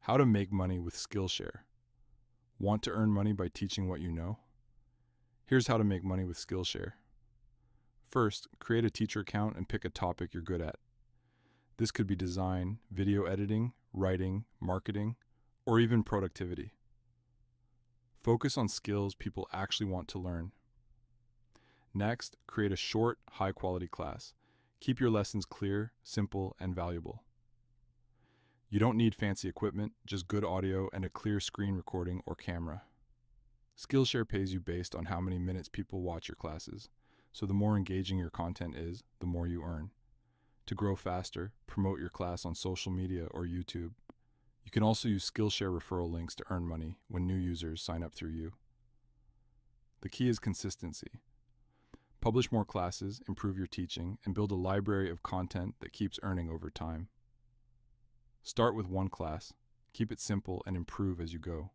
How to make money with Skillshare. Want to earn money by teaching what you know? Here's how to make money with Skillshare. First, create a teacher account and pick a topic you're good at. This could be design, video editing, writing, marketing, or even productivity. Focus on skills people actually want to learn. Next, create a short, high-quality class. Keep your lessons clear, simple, and valuable. You don't need fancy equipment, just good audio and a clear screen recording or camera. Skillshare pays you based on how many minutes people watch your classes, so the more engaging your content is, the more you earn. To grow faster, promote your class on social media or YouTube. You can also use Skillshare referral links to earn money when new users sign up through you. The key is consistency. Publish more classes, improve your teaching, and build a library of content that keeps earning over time. Start with one class, keep it simple, and improve as you go.